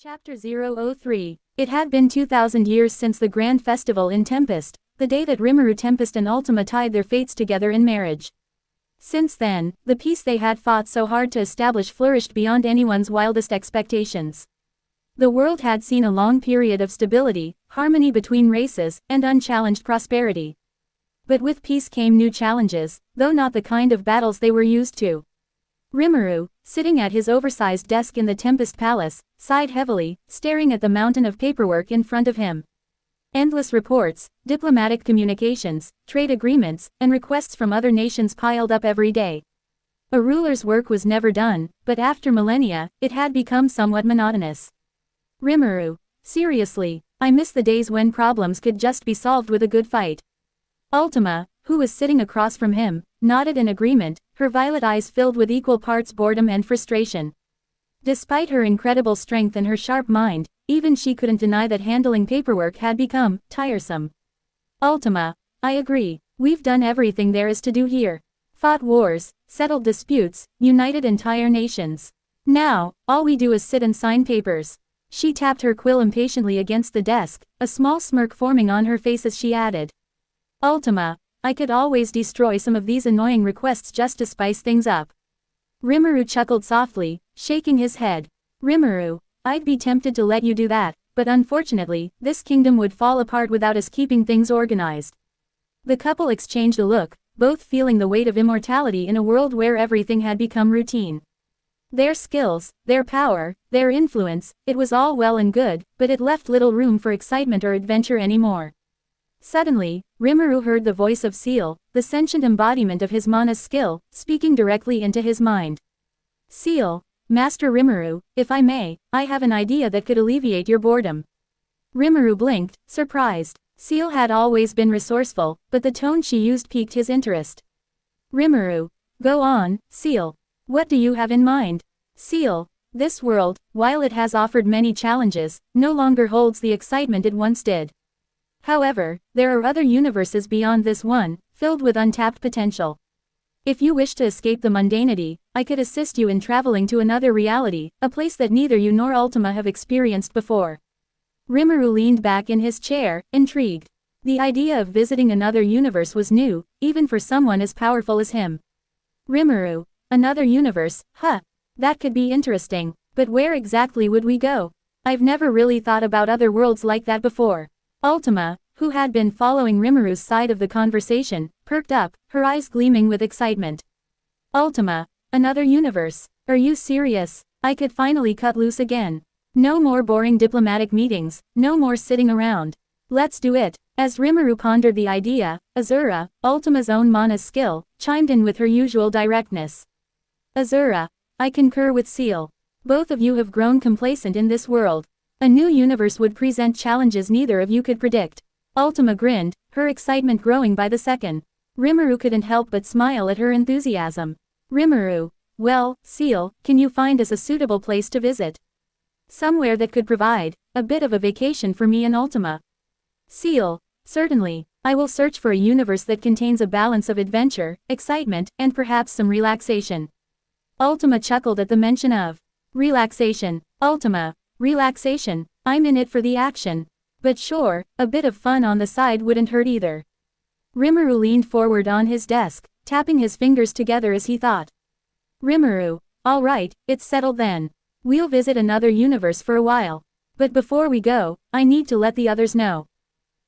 Chapter 003. It had been 2,000 years since the grand festival in Tempest, the day that Rimuru Tempest and Ultima tied their fates together in marriage. Since then, the peace they had fought so hard to establish flourished beyond anyone's wildest expectations. The world had seen a long period of stability, harmony between races, and unchallenged prosperity. But with peace came new challenges, though not the kind of battles they were used to. Rimuru, sitting at his oversized desk in the Tempest Palace, sighed heavily, staring at the mountain of paperwork in front of him. Endless reports, diplomatic communications, trade agreements, and requests from other nations piled up every day. A ruler's work was never done, but after millennia, it had become somewhat monotonous. Rimuru, seriously, I miss the days when problems could just be solved with a good fight. Ultima, who was sitting across from him, nodded in agreement, her violet eyes filled with equal parts boredom and frustration. Despite her incredible strength and her sharp mind, even she couldn't deny that handling paperwork had become tiresome. Ultima, I agree, we've done everything there is to do here. Fought wars, settled disputes, united entire nations. Now, all we do is sit and sign papers. She tapped her quill impatiently against the desk, a small smirk forming on her face as she added. Ultima, I could always destroy some of these annoying requests just to spice things up. Rimuru chuckled softly, shaking his head. Rimuru, I'd be tempted to let you do that, but unfortunately, this kingdom would fall apart without us keeping things organized. The couple exchanged a look, both feeling the weight of immortality in a world where everything had become routine. Their skills, their power, their influence, it was all well and good, but it left little room for excitement or adventure anymore. Suddenly, Rimuru heard the voice of Seal, the sentient embodiment of his mana's skill, speaking directly into his mind. Seal, Master Rimuru, if I may, I have an idea that could alleviate your boredom. Rimuru blinked, surprised. Seal had always been resourceful, but the tone she used piqued his interest. Rimuru, go on, Seal. What do you have in mind? Seal, this world, while it has offered many challenges, no longer holds the excitement it once did. However, there are other universes beyond this one, filled with untapped potential. If you wish to escape the mundanity, I could assist you in traveling to another reality, a place that neither you nor Ultima have experienced before. Rimuru leaned back in his chair, intrigued. The idea of visiting another universe was new, even for someone as powerful as him. Rimuru, another universe, huh? That could be interesting, but where exactly would we go? I've never really thought about other worlds like that before. Ultima, who had been following Rimuru's side of the conversation, perked up, her eyes gleaming with excitement. Ultima, another universe? Are you serious? I could finally cut loose again. No more boring diplomatic meetings, no more sitting around. Let's do it. As Rimuru pondered the idea, Azura, Ultima's own mana's skill, chimed in with her usual directness. Azura, I concur with Seal. Both of you have grown complacent in this world. A new universe would present challenges neither of you could predict. Ultima grinned, her excitement growing by the second. Rimuru couldn't help but smile at her enthusiasm. Rimuru, well, Seal, can you find us a suitable place to visit? Somewhere that could provide a bit of a vacation for me and Ultima. Seal, certainly, I will search for a universe that contains a balance of adventure, excitement, and perhaps some relaxation. Ultima chuckled at the mention of relaxation. Ultima, relaxation, I'm in it for the action. But sure, a bit of fun on the side wouldn't hurt either. Rimuru leaned forward on his desk, tapping his fingers together as he thought. Rimuru, all right, it's settled then. We'll visit another universe for a while. But before we go, I need to let the others know.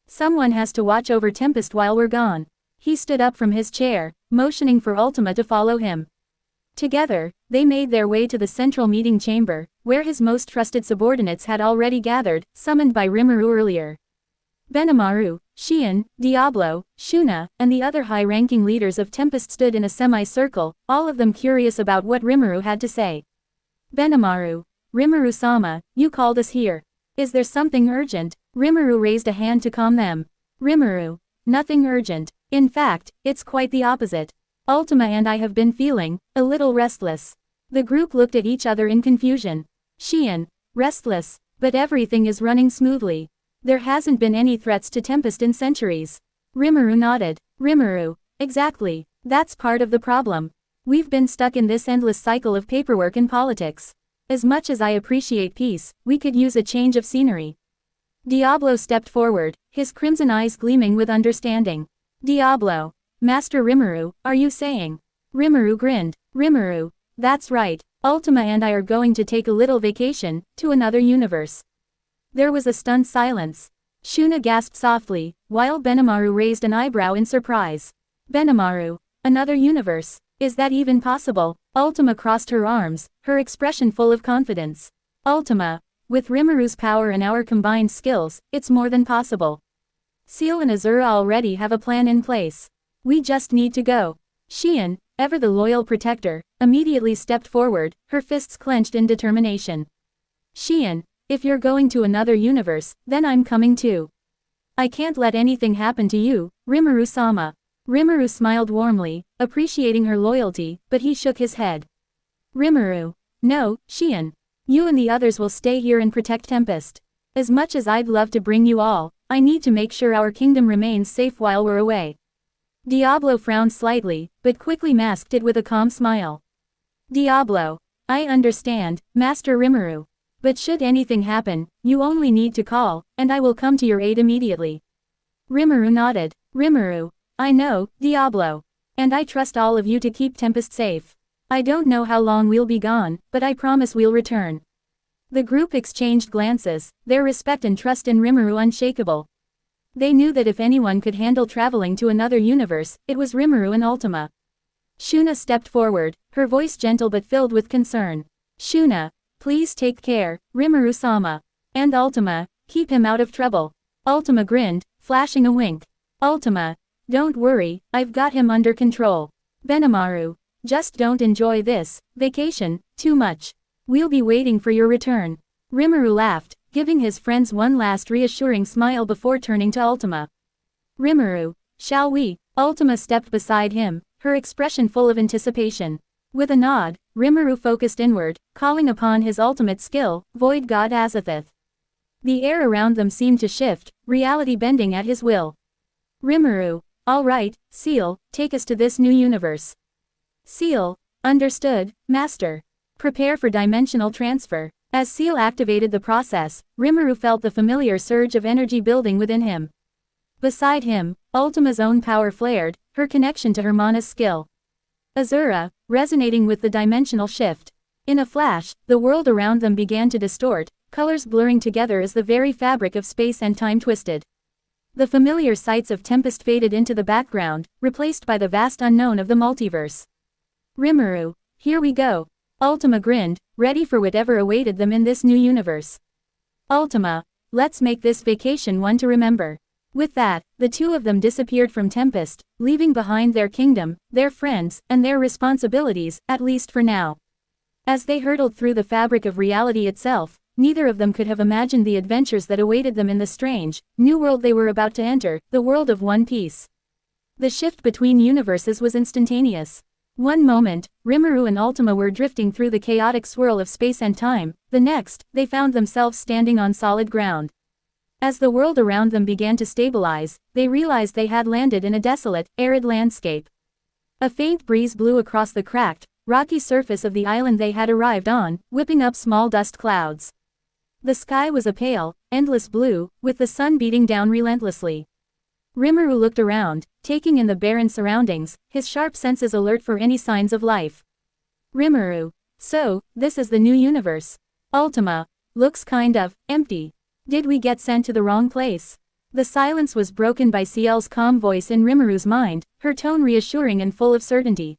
Someone has to watch over Tempest while we're gone. He stood up from his chair, motioning for Ultima to follow him. Together, they made their way to the central meeting chamber, where his most trusted subordinates had already gathered, summoned by Rimuru earlier. Benimaru, Shion, Diablo, Shuna, and the other high-ranking leaders of Tempest stood in a semi-circle, all of them curious about what Rimuru had to say. Benimaru, Rimuru-sama, you called us here. Is there something urgent? Rimuru raised a hand to calm them. Rimuru, nothing urgent. In fact, it's quite the opposite. Ultima and I have been feeling a little restless. The group looked at each other in confusion. Shion, restless, but everything is running smoothly. There hasn't been any threats to Tempest in centuries. Rimuru nodded. Rimuru, exactly, that's part of the problem. We've been stuck in this endless cycle of paperwork and politics. As much as I appreciate peace, we could use a change of scenery. Diablo stepped forward, his crimson eyes gleaming with understanding. Diablo. Master Rimuru, are you saying? Rimuru grinned. Rimuru. That's right. Ultima and I are going to take a little vacation, to another universe. There was a stunned silence. Shuna gasped softly, while Benimaru raised an eyebrow in surprise. Benimaru. Another universe. Is that even possible? Ultima crossed her arms, her expression full of confidence. Ultima. With Rimuru's power and our combined skills, it's more than possible. Seal and Azura already have a plan in place. We just need to go. Xian, ever the loyal protector, immediately stepped forward, her fists clenched in determination. Xian, if you're going to another universe, then I'm coming too. I can't let anything happen to you, Rimuru-sama. Rimuru smiled warmly, appreciating her loyalty, but he shook his head. Rimuru. No, Xian. You and the others will stay here and protect Tempest. As much as I'd love to bring you all, I need to make sure our kingdom remains safe while we're away. Diablo frowned slightly, but quickly masked it with a calm smile. Diablo. I understand, Master Rimuru. But should anything happen, you only need to call, and I will come to your aid immediately. Rimuru nodded. Rimuru. I know, Diablo. And I trust all of you to keep Tempest safe. I don't know how long we'll be gone, but I promise we'll return. The group exchanged glances, their respect and trust in Rimuru unshakable. They knew that if anyone could handle traveling to another universe, it was Rimuru and Ultima. Shuna stepped forward, her voice gentle but filled with concern. Shuna, please take care, Rimuru-sama. And Ultima, keep him out of trouble. Ultima grinned, flashing a wink. Ultima. Don't worry, I've got him under control. Benimaru. Just don't enjoy this vacation too much. We'll be waiting for your return. Rimuru laughed, giving his friends one last reassuring smile before turning to Ultima. Rimuru, shall we? Ultima stepped beside him, her expression full of anticipation. With a nod, Rimuru focused inward, calling upon his ultimate skill, Void God Azathoth. The air around them seemed to shift, reality bending at his will. Rimuru. All right, Seal, take us to this new universe. Seal. Understood, Master. Prepare for dimensional transfer. As Seal activated the process, Rimuru felt the familiar surge of energy building within him. Beside him, Ultima's own power flared, her connection to Hermana's skill. Azura, resonating with the dimensional shift. In a flash, the world around them began to distort, colors blurring together as the very fabric of space and time twisted. The familiar sights of Tempest faded into the background, replaced by the vast unknown of the multiverse. Rimuru, here we go. Ultima grinned, ready for whatever awaited them in this new universe. Ultima, let's make this vacation one to remember. With that, the two of them disappeared from Tempest, leaving behind their kingdom, their friends, and their responsibilities, at least for now. As they hurtled through the fabric of reality itself, neither of them could have imagined the adventures that awaited them in the strange, new world they were about to enter, the world of One Piece. The shift between universes was instantaneous. One moment, Rimuru and Ultima were drifting through the chaotic swirl of space and time, the next, they found themselves standing on solid ground. As the world around them began to stabilize, they realized they had landed in a desolate, arid landscape. A faint breeze blew across the cracked, rocky surface of the island they had arrived on, whipping up small dust clouds. The sky was a pale, endless blue, with the sun beating down relentlessly. Rimuru looked around, taking in the barren surroundings, his sharp senses alert for any signs of life. Rimuru. So, this is the new universe. Ultima. Looks kind of empty. Did we get sent to the wrong place? The silence was broken by Ciel's calm voice in Rimuru's mind, her tone reassuring and full of certainty.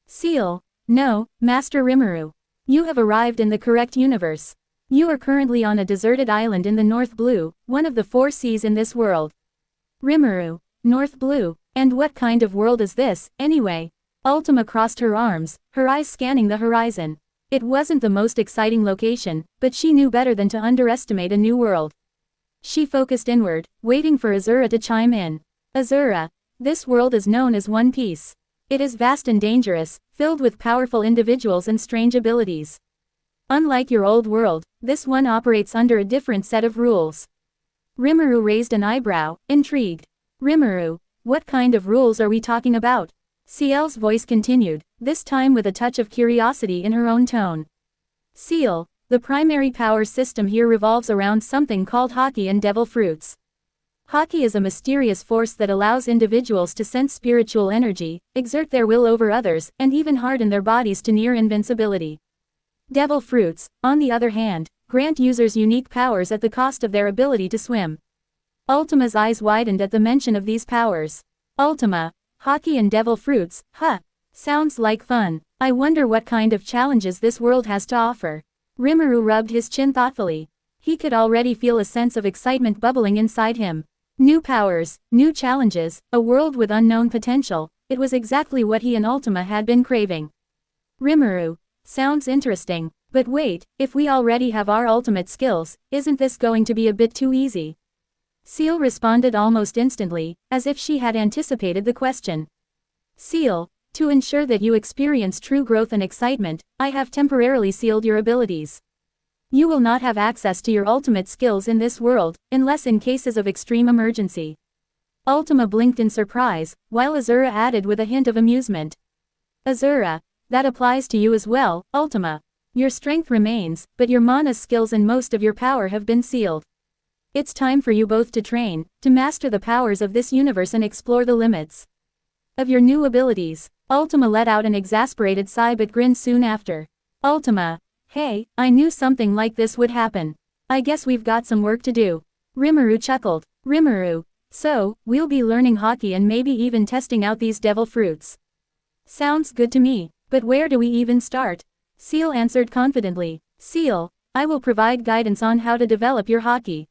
Ciel. No, Master Rimuru. You have arrived in the correct universe. You are currently on a deserted island in the North Blue, one of the 4 seas in this world. Rimuru. North Blue. And what kind of world is this, anyway? Ultima crossed her arms, her eyes scanning the horizon. It wasn't the most exciting location, but she knew better than to underestimate a new world. She focused inward, waiting for Azura to chime in. Azura. This world is known as One Piece. It is vast and dangerous, filled with powerful individuals and strange abilities. Unlike your old world, this one operates under a different set of rules. Rimuru raised an eyebrow, intrigued. Rimuru, what kind of rules are we talking about? Ciel's voice continued, this time with a touch of curiosity in her own tone. Seal, the primary power system here revolves around something called Haki and devil fruits. Haki is a mysterious force that allows individuals to sense spiritual energy, exert their will over others, and even harden their bodies to near invincibility. Devil fruits, on the other hand, grant users unique powers at the cost of their ability to swim. Ultima's eyes widened at the mention of these powers. Ultima, Haki and devil fruits, huh? Sounds like fun. I wonder what kind of challenges this world has to offer. Rimuru rubbed his chin thoughtfully. He could already feel a sense of excitement bubbling inside him. New powers, new challenges, a world with unknown potential. It was exactly what he and Ultima had been craving. Rimuru, sounds interesting, but wait, if we already have our ultimate skills, isn't this going to be a bit too easy? Seal responded almost instantly, as if she had anticipated the question. Seal, to ensure that you experience true growth and excitement, I have temporarily sealed your abilities. You will not have access to your ultimate skills in this world, unless in cases of extreme emergency. Ultima blinked in surprise, while Azura added with a hint of amusement. Azura, that applies to you as well, Ultima. Your strength remains, but your mana skills and most of your power have been sealed. It's time for you both to train, to master the powers of this universe and explore the limits of your new abilities. Ultima let out an exasperated sigh but grinned soon after. Ultima, hey, I knew something like this would happen. I guess we've got some work to do. Rimuru chuckled. Rimuru, so, we'll be learning Haki and maybe even testing out these devil fruits. Sounds good to me, but where do we even start? Seal answered confidently. Seal, I will provide guidance on how to develop your Haki.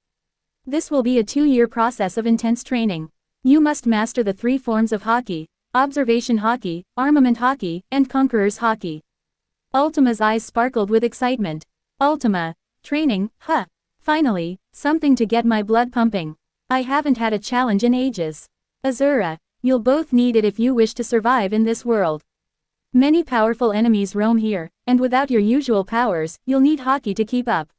This will be a 2-year process of intense training. You must master the 3 forms of Haki: Observation Haki, Armament Haki, and Conqueror's Haki. Ultima's eyes sparkled with excitement. Ultima, training, huh? Finally, something to get my blood pumping. I haven't had a challenge in ages. Azura, you'll both need it if you wish to survive in this world. Many powerful enemies roam here, and without your usual powers, you'll need Haki to keep up.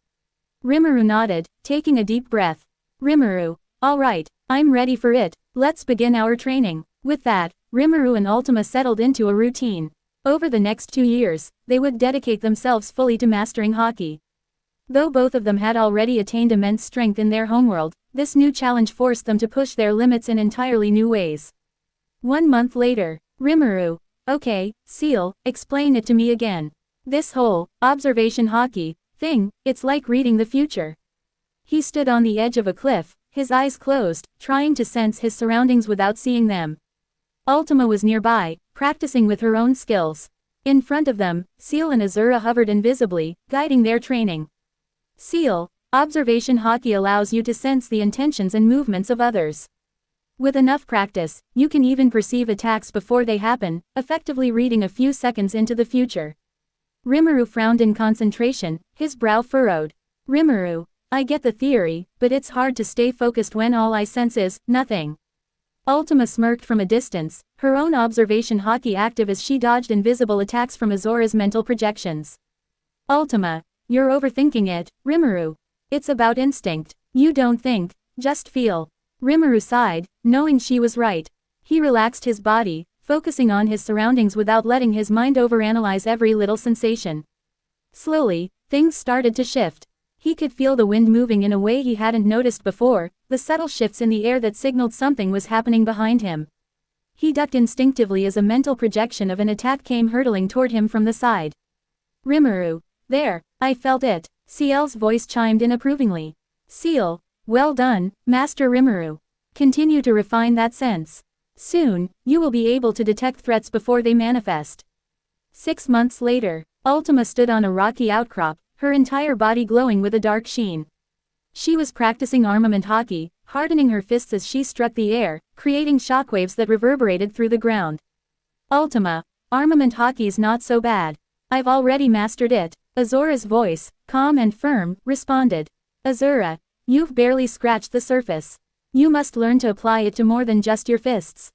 Rimuru nodded, taking a deep breath. Rimuru, alright, I'm ready for it, let's begin our training. With that, Rimuru and Ultima settled into a routine. Over the next 2 years, they would dedicate themselves fully to mastering Haki. Though both of them had already attained immense strength in their homeworld, this new challenge forced them to push their limits in entirely new ways. 1 month later, Rimuru, okay, Seal, explain it to me again. This whole observation Haki thing, it's like reading the future. He stood on the edge of a cliff, his eyes closed, trying to sense his surroundings without seeing them. Ultima was nearby, practicing with her own skills. In front of them, Seal and Azura hovered invisibly, guiding their training. Seal, observation Haki allows you to sense the intentions and movements of others. With enough practice, you can even perceive attacks before they happen, effectively reading a few seconds into the future. Rimuru frowned in concentration, his brow furrowed. Rimuru, I get the theory, but it's hard to stay focused when all I sense is nothing. Ultima smirked from a distance, her own observation Haki active as she dodged invisible attacks from Azura's mental projections. Ultima, you're overthinking it, Rimuru. It's about instinct. You don't think, just feel. Rimuru sighed, knowing she was right. He relaxed his body, focusing on his surroundings without letting his mind overanalyze every little sensation. Slowly, things started to shift. He could feel the wind moving in a way he hadn't noticed before, the subtle shifts in the air that signaled something was happening behind him. He ducked instinctively as a mental projection of an attack came hurtling toward him from the side. Rimuru, there, I felt it. Seal's voice chimed in approvingly. Seal, well done, Master Rimuru. Continue to refine that sense. Soon, you will be able to detect threats before they manifest. 6 months later, Ultima stood on a rocky outcrop, her entire body glowing with a dark sheen. She was practicing armament Haki, hardening her fists as she struck the air, creating shockwaves that reverberated through the ground. Ultima, armament Haki's not so bad. I've already mastered it. Azura's voice, calm and firm, responded. Azura, you've barely scratched the surface. You must learn to apply it to more than just your fists.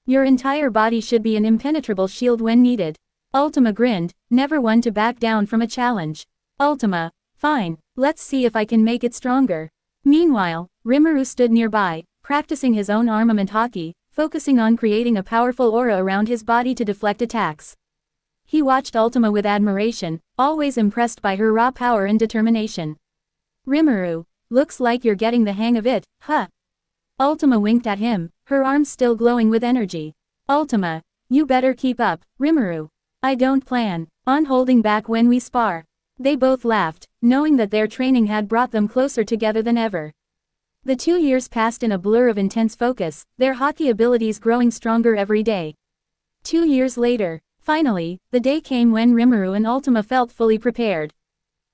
Your entire body should be an impenetrable shield when needed. Ultima grinned, never one to back down from a challenge. Ultima, fine, let's see if I can make it stronger. Meanwhile, Rimuru stood nearby, practicing his own armament Haki, focusing on creating a powerful aura around his body to deflect attacks. He watched Ultima with admiration, always impressed by her raw power and determination. Rimuru, looks like you're getting the hang of it, huh? Ultima winked at him, her arms still glowing with energy. Ultima, you better keep up, Rimuru. I don't plan on holding back when we spar. They both laughed, knowing that their training had brought them closer together than ever. The 2 years passed in a blur of intense focus, their hockey abilities growing stronger every day. 2 years later, finally, the day came when Rimuru and Ultima felt fully prepared.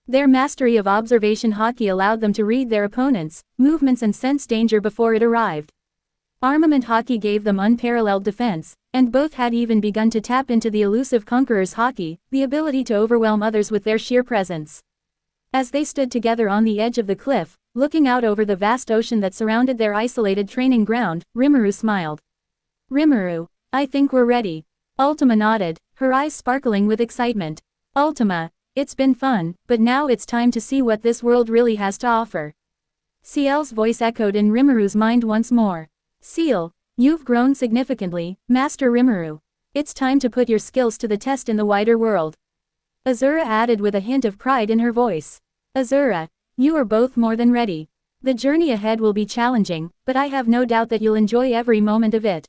Their mastery of observation hockey allowed them to read their opponents' movements and sense danger before it arrived. Armament hockey gave them unparalleled defense, and both had even begun to tap into the elusive conqueror's hockey, the ability to overwhelm others with their sheer presence. As they stood together on the edge of the cliff, looking out over the vast ocean that surrounded their isolated training ground, Rimuru smiled. Rimuru, I think we're ready. Ultima nodded, her eyes sparkling with excitement. Ultima, it's been fun, but now it's time to see what this world really has to offer. Ciel's voice echoed in Rimuru's mind once more. Ciel, you've grown significantly, Master Rimuru. It's time to put your skills to the test in the wider world. Azura added with a hint of pride in her voice. Azura, you are both more than ready. The journey ahead will be challenging, but I have no doubt that you'll enjoy every moment of it.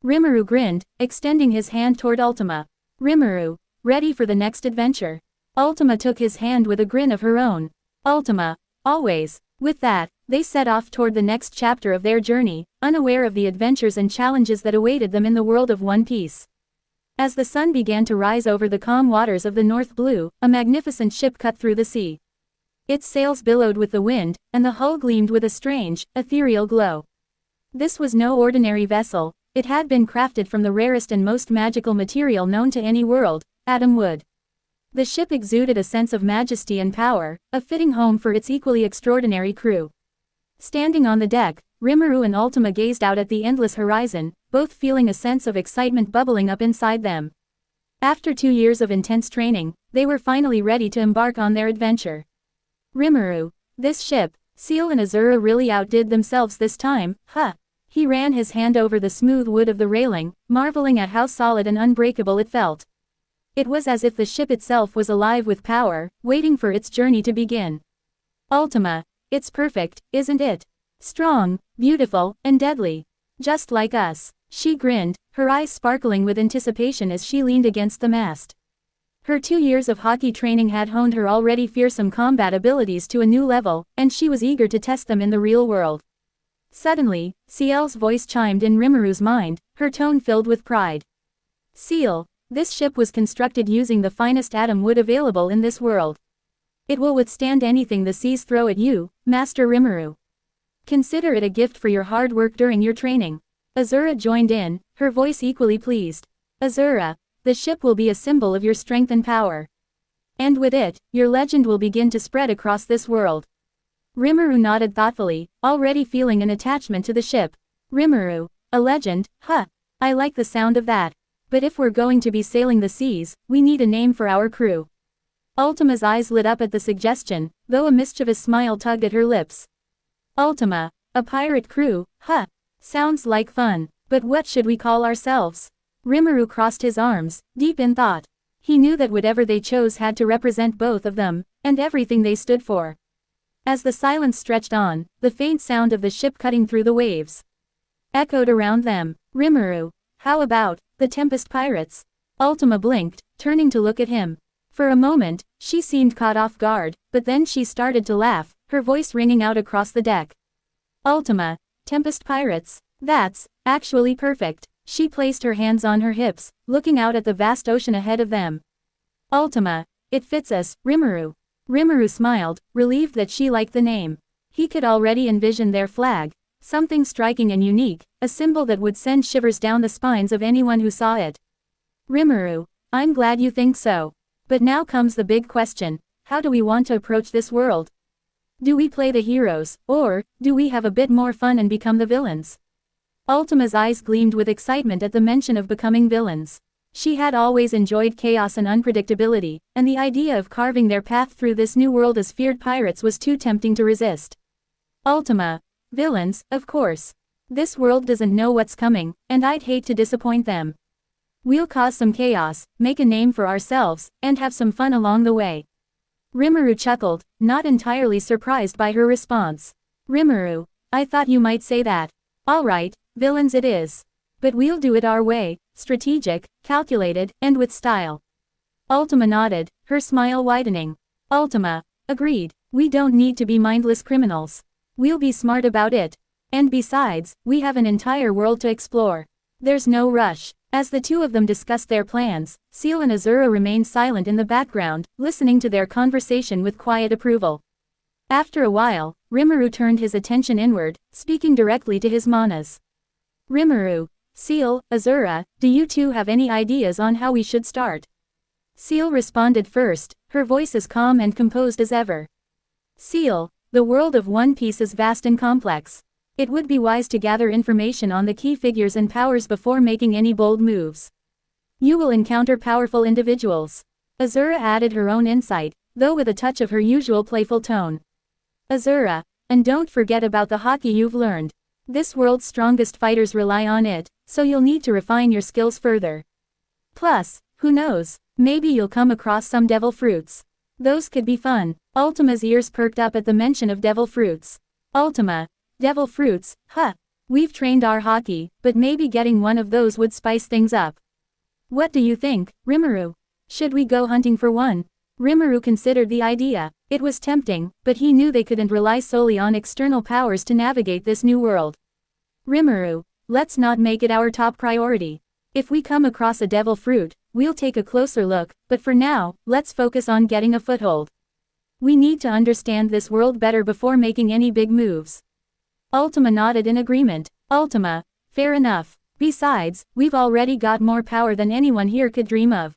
Rimuru grinned, extending his hand toward Ultima. Rimuru, ready for the next adventure? Ultima took his hand with a grin of her own. Ultima, always. With that, they set off toward the next chapter of their journey, unaware of the adventures and challenges that awaited them in the world of One Piece. As the sun began to rise over the calm waters of the North Blue, a magnificent ship cut through the sea. Its sails billowed with the wind, and the hull gleamed with a strange, ethereal glow. This was no ordinary vessel, it had been crafted from the rarest and most magical material known to any world, atom wood. The ship exuded a sense of majesty and power, a fitting home for its equally extraordinary crew. Standing on the deck, Rimuru and Ultima gazed out at the endless horizon, both feeling a sense of excitement bubbling up inside them. After 2 years of intense training, they were finally ready to embark on their adventure. Rimuru, this ship, Ciel and Azura really outdid themselves this time, huh? He ran his hand over the smooth wood of the railing, marveling at how solid and unbreakable it felt. It was as if the ship itself was alive with power, waiting for its journey to begin. Ultima, it's perfect, isn't it? Strong, beautiful, and deadly. Just like us. She grinned, her eyes sparkling with anticipation as she leaned against the mast. Her 2 years of hockey training had honed her already fearsome combat abilities to a new level, and she was eager to test them in the real world. Suddenly, Ciel's voice chimed in Rimuru's mind, her tone filled with pride. Ciel, this ship was constructed using the finest atom wood available in this world. It will withstand anything the seas throw at you, Master Rimuru. Consider it a gift for your hard work during your training. Azura joined in, her voice equally pleased. Azura, the ship will be a symbol of your strength and power. And with it, your legend will begin to spread across this world. Rimuru nodded thoughtfully, already feeling an attachment to the ship. Rimuru, a legend, huh? I like the sound of that. But if we're going to be sailing the seas, we need a name for our crew. Ultima's eyes lit up at the suggestion, though a mischievous smile tugged at her lips. Ultima, a pirate crew, huh? Sounds like fun, but what should we call ourselves? Rimuru crossed his arms, deep in thought. He knew that whatever they chose had to represent both of them, and everything they stood for. As the silence stretched on, the faint sound of the ship cutting through the waves echoed around them. Rimuru, how about the Tempest Pirates? Ultima blinked, turning to look at him. For a moment, she seemed caught off guard, but then she started to laugh, her voice ringing out across the deck. Ultima, Tempest Pirates, that's actually perfect. She placed her hands on her hips, looking out at the vast ocean ahead of them. Ultima, it fits us, Rimuru. Rimuru smiled, relieved that she liked the name. He could already envision their flag, something striking and unique, a symbol that would send shivers down the spines of anyone who saw it. Rimuru, I'm glad you think so. But now comes the big question, how do we want to approach this world? Do we play the heroes, or do we have a bit more fun and become the villains? Ultima's eyes gleamed with excitement at the mention of becoming villains. She had always enjoyed chaos and unpredictability, and the idea of carving their path through this new world as feared pirates was too tempting to resist. Ultima, villains, of course. This world doesn't know what's coming, and I'd hate to disappoint them. We'll cause some chaos, make a name for ourselves, and have some fun along the way. Rimuru chuckled, not entirely surprised by her response. Rimuru, I thought you might say that. Alright, villains it is. But we'll do it our way, strategic, calculated, and with style. Ultima nodded, her smile widening. Ultima, agreed, we don't need to be mindless criminals. We'll be smart about it. And besides, we have an entire world to explore. There's no rush. As the two of them discussed their plans, Seal and Azura remained silent in the background, listening to their conversation with quiet approval. After a while, Rimuru turned his attention inward, speaking directly to his manas. Rimuru, Seal, Azura, do you two have any ideas on how we should start? Seal responded first, her voice as calm and composed as ever. Seal, the world of One Piece is vast and complex. It would be wise to gather information on the key figures and powers before making any bold moves. You will encounter powerful individuals. Azura added her own insight, though with a touch of her usual playful tone. Azura, and don't forget about the haki you've learned. This world's strongest fighters rely on it, so you'll need to refine your skills further. Plus, who knows, maybe you'll come across some devil fruits. Those could be fun. Ultima's ears perked up at the mention of devil fruits. Ultima, devil fruits, huh? We've trained our haki, but maybe getting one of those would spice things up. What do you think, Rimuru? Should we go hunting for one? Rimuru considered the idea. It was tempting, but he knew they couldn't rely solely on external powers to navigate this new world. Rimuru, let's not make it our top priority. If we come across a devil fruit, we'll take a closer look, but for now, let's focus on getting a foothold. We need to understand this world better before making any big moves. Ultima nodded in agreement. Ultima, fair enough. Besides, we've already got more power than anyone here could dream of.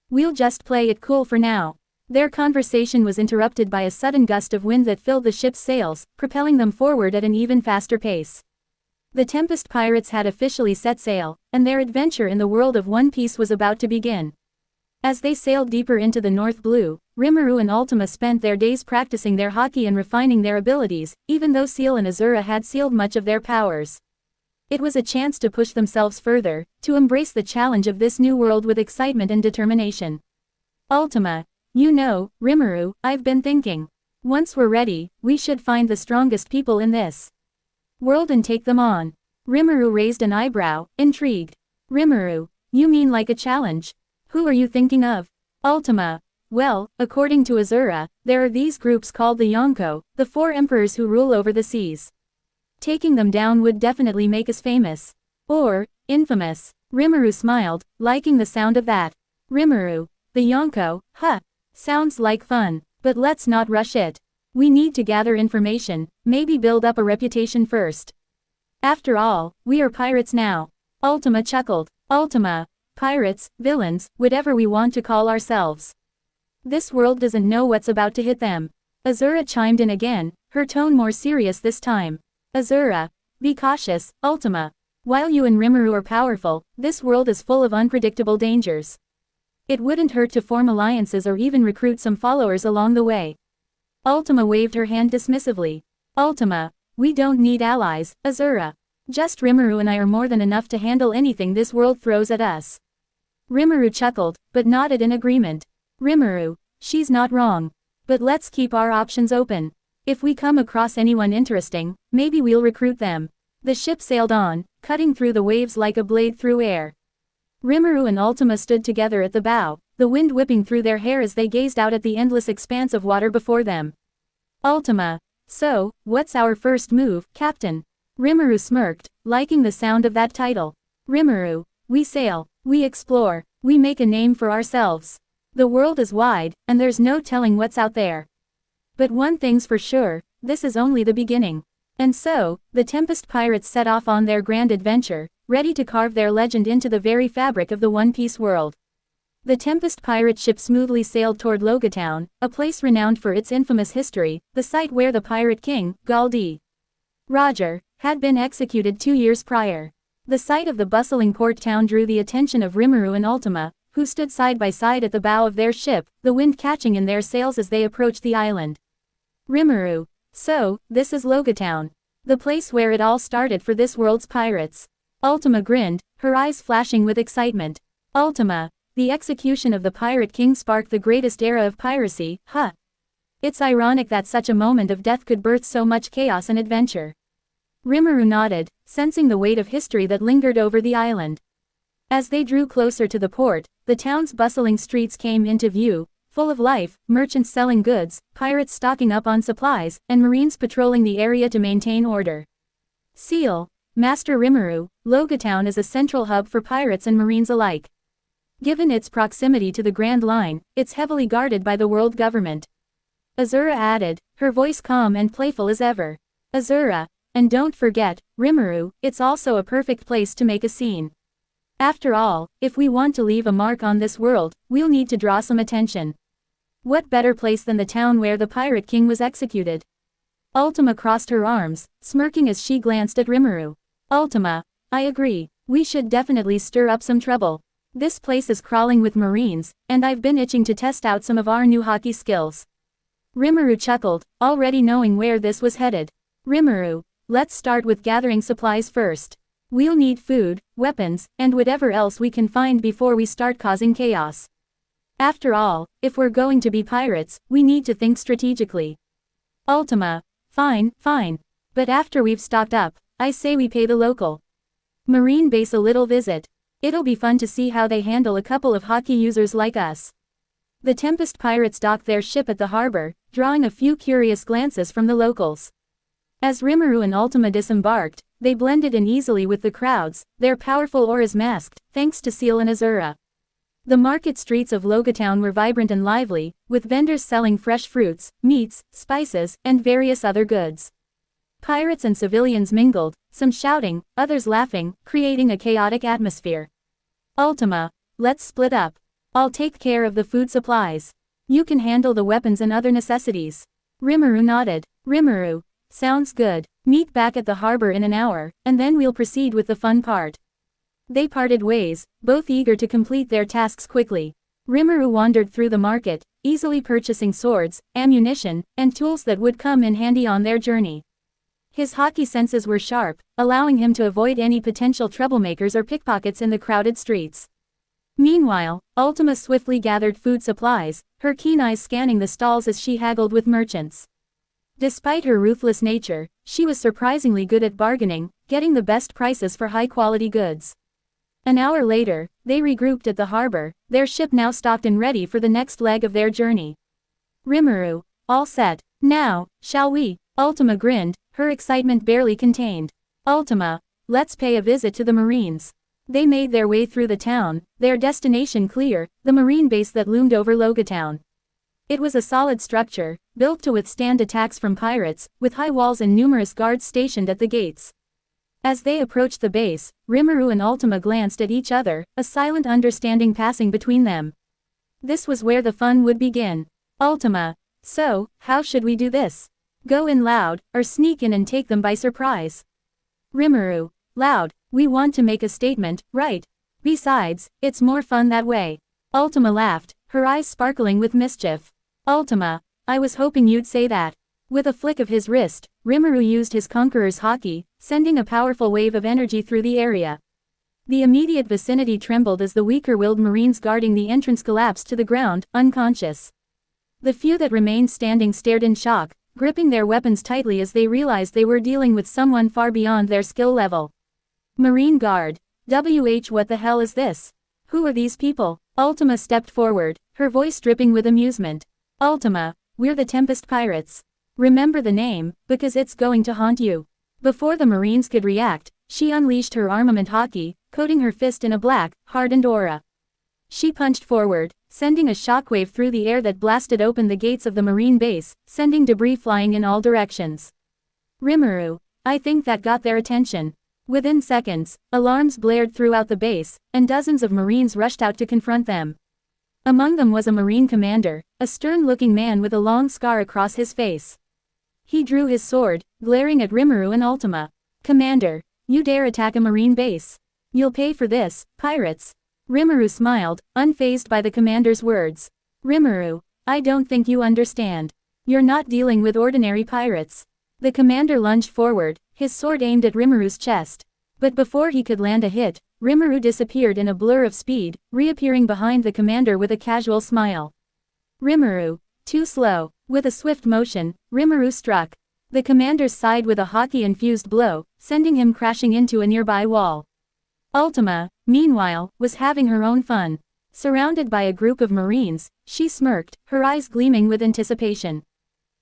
We'll just play it cool for now. Their conversation was interrupted by a sudden gust of wind that filled the ship's sails, propelling them forward at an even faster pace. The Tempest pirates had officially set sail, and their adventure in the world of One Piece was about to begin. As they sailed deeper into the North Blue, Rimuru and Ultima spent their days practicing their haki and refining their abilities, even though Seal and Azura had sealed much of their powers. It was a chance to push themselves further, to embrace the challenge of this new world with excitement and determination. Ultima, you know, Rimuru, I've been thinking. Once we're ready, we should find the strongest people in this world and take them on. Rimuru raised an eyebrow, intrigued. Rimuru, you mean like a challenge? Who are you thinking of? Ultima, well, according to Azura, there are these groups called the Yonko, the 4 emperors who rule over the seas. Taking them down would definitely make us famous. Or, infamous. Rimuru smiled, liking the sound of that. Rimuru, the Yonko, huh? Sounds like fun, but let's not rush it. We need to gather information, maybe build up a reputation first. After all, we are pirates now. Ultima chuckled. Ultima, pirates, villains, whatever we want to call ourselves. This world doesn't know what's about to hit them. Azura chimed in again, her tone more serious this time. Azura, be cautious, Ultima. While you and Rimuru are powerful, this world is full of unpredictable dangers. It wouldn't hurt to form alliances or even recruit some followers along the way. Ultima waved her hand dismissively. Ultima, we don't need allies, Azura. Just Rimuru and I are more than enough to handle anything this world throws at us. Rimuru chuckled, but nodded in agreement. Rimuru, she's not wrong. But let's keep our options open. If we come across anyone interesting, maybe we'll recruit them. The ship sailed on, cutting through the waves like a blade through air. Rimuru and Ultima stood together at the bow, the wind whipping through their hair as they gazed out at the endless expanse of water before them. Ultima, so, what's our first move, Captain? Rimuru smirked, liking the sound of that title. Rimuru, we sail, we explore, we make a name for ourselves. The world is wide, and there's no telling what's out there. But one thing's for sure, this is only the beginning. And so, the Tempest pirates set off on their grand adventure, ready to carve their legend into the very fabric of the One Piece world. The Tempest pirate ship smoothly sailed toward Loga Town, a place renowned for its infamous history, the site where the pirate king, Galdi Roger, had been executed 2 years prior. The sight of the bustling port town drew the attention of Rimuru and Ultima, who stood side by side at the bow of their ship, the wind catching in their sails as they approached the island. Rimuru, so, this is Loga Town. The place where it all started for this world's pirates. Ultima grinned, her eyes flashing with excitement. Ultima, the execution of the Pirate King sparked the greatest era of piracy, huh? It's ironic that such a moment of death could birth so much chaos and adventure. Rimuru nodded, sensing the weight of history that lingered over the island. As they drew closer to the port, the town's bustling streets came into view, full of life, merchants selling goods, pirates stocking up on supplies, and marines patrolling the area to maintain order. Seal, Master Rimuru, Logatown is a central hub for pirates and marines alike. Given its proximity to the Grand Line, it's heavily guarded by the world government. Azura added, her voice calm and playful as ever. Azura, and don't forget, Rimuru, it's also a perfect place to make a scene. After all, if we want to leave a mark on this world, we'll need to draw some attention. What better place than the town where the Pirate King was executed? Ultima crossed her arms, smirking as she glanced at Rimuru. Ultima, I agree, we should definitely stir up some trouble. This place is crawling with marines, and I've been itching to test out some of our new hockey skills. Rimuru chuckled, already knowing where this was headed. Rimuru, let's start with gathering supplies first. We'll need food, weapons, and whatever else we can find before we start causing chaos. After all, if we're going to be pirates, we need to think strategically. Ultima, fine. But after we've stocked up, I say we pay the local marine base a little visit. It'll be fun to see how they handle a couple of hockey users like us. The Tempest pirates docked their ship at the harbor, drawing a few curious glances from the locals. As Rimuru and Ultima disembarked, they blended in easily with the crowds, their powerful auras masked, thanks to Seal and Azura. The market streets of Logatown were vibrant and lively, with vendors selling fresh fruits, meats, spices, and various other goods. Pirates and civilians mingled, some shouting, others laughing, creating a chaotic atmosphere. Ultima, let's split up. I'll take care of the food supplies. You can handle the weapons and other necessities. Rimuru nodded. Rimuru, sounds good. Meet back at the harbor in an hour, and then we'll proceed with the fun part. They parted ways, both eager to complete their tasks quickly. Rimuru wandered through the market, easily purchasing swords, ammunition, and tools that would come in handy on their journey. His hockey senses were sharp, allowing him to avoid any potential troublemakers or pickpockets in the crowded streets. Meanwhile, Ultima swiftly gathered food supplies, her keen eyes scanning the stalls as she haggled with merchants. Despite her ruthless nature, she was surprisingly good at bargaining, getting the best prices for high-quality goods. An hour later, they regrouped at the harbor, their ship now stocked and ready for the next leg of their journey. Rimuru, all set. Now, shall we? Ultima grinned, her excitement barely contained. Ultima, let's pay a visit to the Marines. They made their way through the town, their destination clear, the marine base that loomed over Logatown. It was a solid structure, built to withstand attacks from pirates, with high walls and numerous guards stationed at the gates. As they approached the base, Rimuru and Ultima glanced at each other, a silent understanding passing between them. This was where the fun would begin. Ultima, so, how should we do this? Go in loud, or sneak in and take them by surprise? Rimuru, loud, we want to make a statement, right? Besides, it's more fun that way. Ultima laughed, her eyes sparkling with mischief. Ultima, I was hoping you'd say that. With a flick of his wrist, Rimuru used his Conqueror's Haki, sending a powerful wave of energy through the area. The immediate vicinity trembled as the weaker-willed marines guarding the entrance collapsed to the ground, unconscious. The few that remained standing stared in shock, gripping their weapons tightly as they realized they were dealing with someone far beyond their skill level. Marine Guard. What the hell is this? Who are these people? Ultima stepped forward, her voice dripping with amusement. Ultima, we're the Tempest Pirates. Remember the name, because it's going to haunt you. Before the Marines could react, she unleashed her armament Haki, coating her fist in a black, hardened aura. She punched forward, sending a shockwave through the air that blasted open the gates of the marine base, sending debris flying in all directions. Rimuru, I think that got their attention. Within seconds, alarms blared throughout the base, and dozens of Marines rushed out to confront them. Among them was a Marine commander, a stern-looking man with a long scar across his face. He drew his sword, glaring at Rimuru and Ultima. Commander, you dare attack a Marine base? You'll pay for this, pirates. Rimuru smiled, unfazed by the commander's words. Rimuru, I don't think you understand. You're not dealing with ordinary pirates. The commander lunged forward, his sword aimed at Rimuru's chest. But before he could land a hit, Rimuru disappeared in a blur of speed, reappearing behind the commander with a casual smile. Rimuru, too slow. With a swift motion, Rimuru struck the commander's side with a hockey-infused blow, sending him crashing into a nearby wall. Ultima, meanwhile, was having her own fun. Surrounded by a group of Marines, she smirked, her eyes gleaming with anticipation.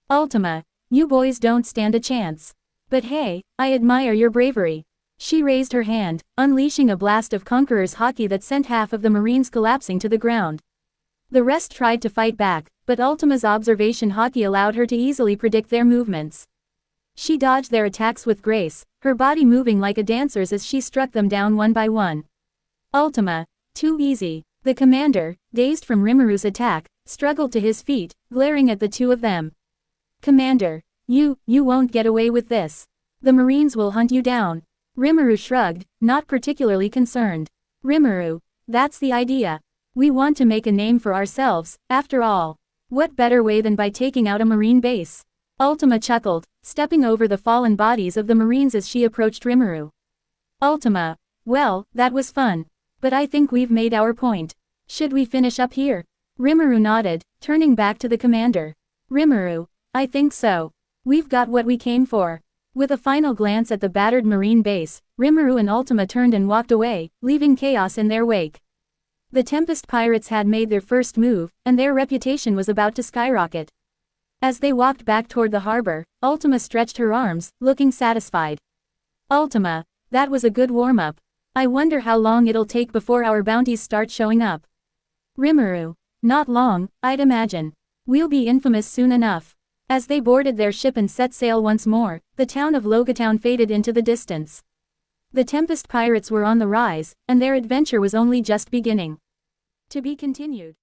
Ultima, you boys don't stand a chance. But hey, I admire your bravery. She raised her hand, unleashing a blast of Conqueror's hockey that sent half of the Marines collapsing to the ground. The rest tried to fight back, but Ultima's observation hockey allowed her to easily predict their movements. She dodged their attacks with grace, her body moving like a dancer's as she struck them down one by one. Ultima, too easy. The commander, dazed from Rimuru's attack, struggled to his feet, glaring at the two of them. Commander, you won't get away with this. The Marines will hunt you down. Rimuru shrugged, not particularly concerned. Rimuru, that's the idea. We want to make a name for ourselves, after all. What better way than by taking out a Marine base? Ultima chuckled, stepping over the fallen bodies of the Marines as she approached Rimuru. Ultima, well, that was fun. But I think we've made our point. Should we finish up here? Rimuru nodded, turning back to the commander. Rimuru, I think so. We've got what we came for. With a final glance at the battered Marine base, Rimuru and Ultima turned and walked away, leaving chaos in their wake. The Tempest pirates had made their first move, and their reputation was about to skyrocket. As they walked back toward the harbor, Ultima stretched her arms, looking satisfied. Ultima, that was a good warm-up. I wonder how long it'll take before our bounties start showing up. Rimuru, not long, I'd imagine. We'll be infamous soon enough. As they boarded their ship and set sail once more, the town of Logatown faded into the distance. The Tempest pirates were on the rise, and their adventure was only just beginning. To be continued.